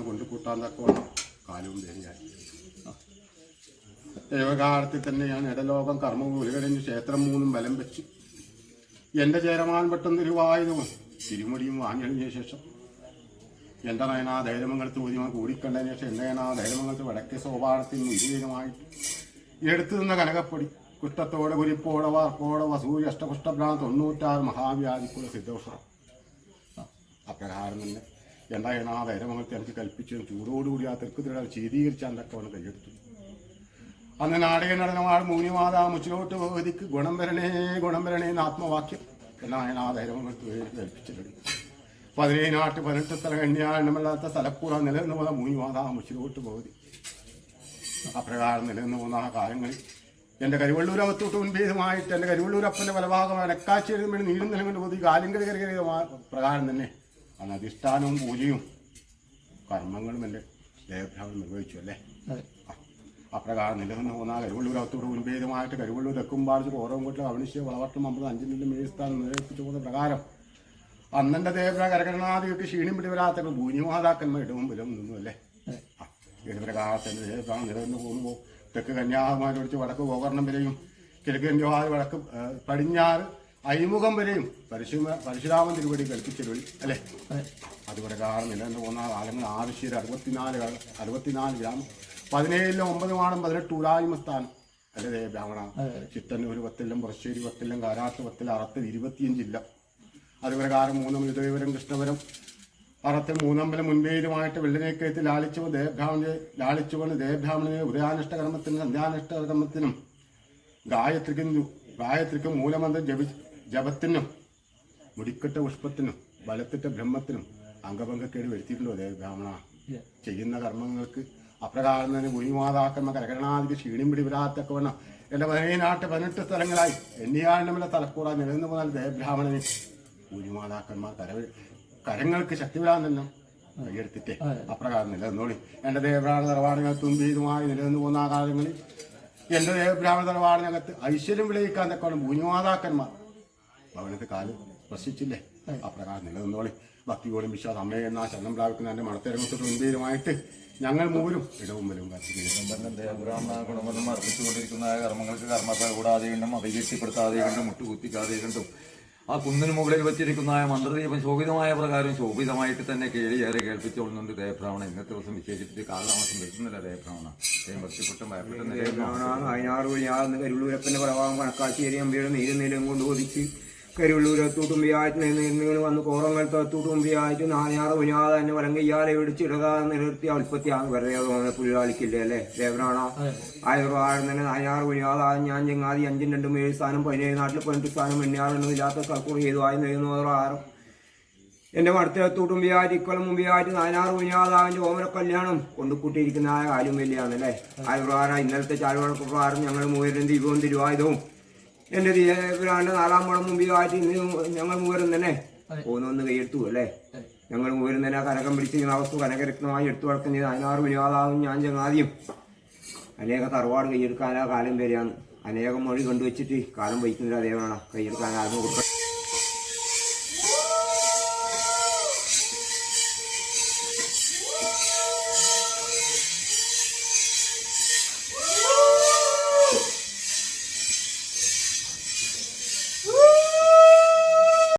കൊണ്ട് കൂട്ടാൻ തക്കോണം കാലവും തന്നെയായി. ദൈവകാലത്തിൽ തന്നെ ഞാൻ ഇടലോകം കർമ്മവും ഉരുകടഞ്ഞ് ക്ഷേത്രം മൂന്നും ബലം വെച്ച് എൻ്റെ ചേരമാൻ പെട്ടെന്ന് തിരുവായുധവും തിരുമുടിയും വാങ്ങിയതിന് ശേഷം എൻ്റെ നയനാ ധൈര്യമംഗലത്ത് ഊതിമ കൂടിക്കണ്ടതിന് ശേഷം എൻ്റെ നയനാ ധൈര്യമംഗലത്ത് വടക്കേ സോപാനത്തിന് ഇരുവരുമായിട്ട് എടുത്തു നിന്ന കനകപ്പൊടി കുഷ്ഠത്തോടെ കുരിപ്പോടെ വാർപ്പോടെ വസൂരി അഷ്ടപുഷ്ടപ്രാണ് 96 മഹാവ്യാധിക്കുള്ള സിദ്ധോഷണം. അപ്രകാരം തന്നെ എൻ്റെ നയനാ ധൈര്യമംഗലത്തെ എനിക്ക് കൽപ്പിച്ചതും ചൂടോടുകൂടി ആ തെക്കുതിരാൾ ശീതീകരിച്ചാൽ തക്കവണ് കൈയെടുത്തു. അന്ന് നാടക നടനമാട് മൂനിമാതാ മുച്ചിലോട്ട് ഭഗവതിക്ക് ഗുണം വരണേ എന്ന് ആത്മവാക്യം എന്നാണ് ആ ധൈര്യമംഗലത്ത് കൽപ്പിച്ചത്. 17 18 സ്ഥലം എണ്ണിയാണെന്നല്ലാത്ത സ്ഥലപ്പൂറ നിലനിന്ന് പോകുന്ന മൂനിമാതാ മുച്ചിലോട്ട് ഭഗവതി. അപ്രകാരം നിലനിന്ന് പോകുന്ന ആ കാലങ്ങളിൽ എൻ്റെ കരുവള്ളൂരകത്തോട്ട് മുൻപേതുമായിട്ട് എൻ്റെ കരുവള്ളൂരപ്പൻ്റെ പലഭാഗം അനക്കാശ്ശേരി വേണ്ടി നീരും നിലകൊണ്ട് പോയി കാലിങ്കൽ കയറിയ പ്രകാരം തന്നെ അന്ന് അധിഷ്ഠാനവും പൂജയും കർമ്മങ്ങളും എൻ്റെ ദേവഭ്രാമൻ നിർവഹിച്ചു അല്ലേ. അപ്രകാരം നിലനിന്ന് പോകുന്ന കരുവള്ളൂരകത്തോട് മുൻപേതുമായിട്ട് കരുവള്ളൂർ തെക്കുംപാടിച്ച് ഓരോങ്കോട്ടിലും അവനിശ്യ വളവട്ടം 50 5 മേസ്ഥാനം നിർവഹിപ്പിച്ചു പോകുന്ന പ്രകാരം അന്നെൻ്റെ ദേവര കരകരണാദികൾക്ക് ക്ഷീണം പിടിവരാത്ത ഭൂനിമാതാക്കന്മാർ ഇടവും ബലം നിന്നു അല്ലേ. പ്രകാരത്തിൻ്റെ ദേവപ്രാണം നിലനിന്ന് പോകുമ്പോൾ തെക്ക് കന്യാകുമാരി വടക്ക് ഗോകർണം വരെയും കിഴക്ക് കന്യാകുമാരി വടക്ക് പടിഞ്ഞാറ് അഴിമുഖം വരെയും പരശുരാമൻ തിരുവടി കൽപ്പിച്ചിരുവടി അല്ലേ. അത് പ്രകാരം നിലനിന്ന് പോകുന്ന കാലങ്ങൾ ആവശ്യം 64 ഗ്രാമം 17 9 18 ഊരായ്മ സ്ഥാനം അല്ലേ ദേവബ്രാഹ്മണ. ചിത്തന്നൂർ 10 പുറശ്ശേരി 10 കാരാട്ട് 10 അറത്തിൽ 25 ഇല്ല. അത് പ്രകാരം 3 യുദ്ധവിവരം കൃഷ്ണപുരം അറത്തിൽ 3 മുൻപേരുമായിട്ട് വെള്ളിനേക്കയത്ത് ലാളിച്ചുകൊണ്ട് ദേവബ്രാഹ്മണനെ ഉദയാനിഷ്ട കർമ്മത്തിനും സന്ധ്യാനിഷ്ട കർമ്മത്തിനും ഗായത്രിക്കും മൂലമന്ത്രം ജപത്തിനും മുടിക്കെട്ട പുഷ്പത്തിനും ബലത്തിട്ട ബ്രഹ്മത്തിനും അംഗഭംഗക്കേട് വരുത്തിയിട്ടുണ്ടോ ദേവബ്രാഹ്മണ. ചെയ്യുന്ന കർമ്മങ്ങൾക്ക് അപ്രകാരം തന്നെ ഭൂമിമാതാക്കന്മാർ കരകരണാദിക്ക് ക്ഷീണം പിടിവരാത്തൊക്കെ വണ്ണം എൻ്റെ 18 സ്ഥലങ്ങളായി എണ്ണിയാണ്ടമല്ല തലക്കൂറ നിലനിന്ന് പോകാൻ ദേവബ്രാഹ്മണന് ഭൂമിമാതാക്കന്മാർ കരങ്ങൾക്ക് ശക്തി വിടാൻ തന്നെ കൈയെടുത്തിട്ടേ അപ്രകാരം നിലനിന്നോളി. എൻ്റെ ദേവബ്രാഹ്മണ തറവാടിനകത്ത് തുമ്പീതുമായി നിലനിന്ന് പോകുന്ന ആ കാലങ്ങളിൽ എൻ്റെ ദേവബ്രാഹ്മണ തറവാടിനകത്ത് ഐശ്വര്യം വിളയിക്കാൻ തക്കവണ്ണം ഭൂമിമാതാക്കന്മാർ ഭവനത്തെ കാല് സ്പർശിച്ചില്ലേ. അപ്രകാരം നിലനിന്നോളി. ഭക്തിയോടും വിശ്വാസം അമ്മയെ എന്നാ ശരണം പ്രാപിക്കുന്ന എൻ്റെ മണത്തിരങ്ങത്തോട്ട് മുൻപേരുമായിട്ട് ഞങ്ങൾ മൂവരും ഇടവും വലും ദേവബ്രാഹ്മണ ഗുണമൊന്നും അർപ്പിച്ചുകൊണ്ടിരിക്കുന്ന കർമ്മങ്ങൾക്ക് കർമ്മത്തെ കൂടാതെ കണ്ടും അഭിവ്യക്തിപ്പെടുത്താതെ കണ്ടും മുട്ടുകുത്തിക്കാതെ കണ്ടും ആ കുന്നിന് മുകളിൽ വെച്ചിരിക്കുന്ന മന്ത്രദീപം ശോഭിതമായ പ്രകാരം ശോഭിതമായിട്ട് തന്നെ കേളിയേറെ കേൾപ്പിച്ചുകൊള്ളുന്നുണ്ട് ദേവബ്രാഹ്മണ. ഇന്നത്തെ ദിവസം വിശേഷിച്ചിട്ട് കാലതാമസം വരുന്നില്ല ദേവബ്രാഹ്മണ. ഭക്തിപ്പെട്ടും ഭയപ്പെട്ടും ദേവബ്രാഹ്മണ കരുവള്ളൂരപ്പൻ്റെ പ്രഭാവം കണക്കാശ്ശേരി അമ്പയുടെ നീരും കൊണ്ട് ഒതിച്ച് കരുവള്ളൂരത്തൂട്ടുമ്പിയായിട്ട് നിങ്ങൾ വന്ന് കോറങ്ങലത്തൂട്ടുമ്പിയായിട്ട് 46 പുനാത തന്നെ വലം കയ്യാലെ പിടിച്ചിടുക നിലനിർത്തിയ ഉൽപ്പത്തിയാണ് വെറുതെ പുലികാലിക്കില്ലേ അല്ലേ ദേവനാണ. ആയുർവാഴം തന്നെ 46 പുനാത ഞാൻ ചെങ്ങാതി 5 2 7 സ്ഥാനം 17 നാട്ടിൽ 18 സ്ഥാനം എണ്ണാറൊന്നും ഇല്ലാത്ത സർക്കൂർ ചെയ്തു ആയി 106 എൻ്റെ മടത്തിലത്തൂട്ടുമ്പിയായിട്ട് ഇക്കൊല്ലം മുമ്പിയായിട്ട് 46 പുനാതാവിൻ്റെ ഓമന കല്യാണം കൊണ്ടുകൂട്ടിയിരിക്കുന്ന ആ കാര്യം വലിയാണല്ലേ. ആയുർവാഴ ഇന്നലത്തെ ചാലുവഴക്ക് പ്രകാരം ഞങ്ങൾ മൂവരും ദീപവും തിരുവായുധവും എൻ്റെ ദേവരാണ്ട് 4-ാം പടം മുമ്പിലായിട്ട് ഇന്ന് ഞങ്ങൾ മൂവരും തന്നെ ഒന്ന് കൈയെടുത്തു അല്ലേ. ഞങ്ങൾ മൂവരും തന്നെ കനകം പിടിച്ചിരിക്കുന്ന അവസ്ഥ കനകരക്തമായി എടുത്തു വളർത്തുന്ന 16 വിനോദാവും ഞാൻ ചങ്ങാതിയും അനേക തറവാട് കൈയെടുക്കാൻ ആ കാലം വരെയാണ്. അനേകം മൊഴി കണ്ടുവച്ചിട്ട് കാലം വഹിക്കുന്നില്ല ദേവനാണ് കൈയെടുക്കാൻ ആരും കൊടുക്കണം.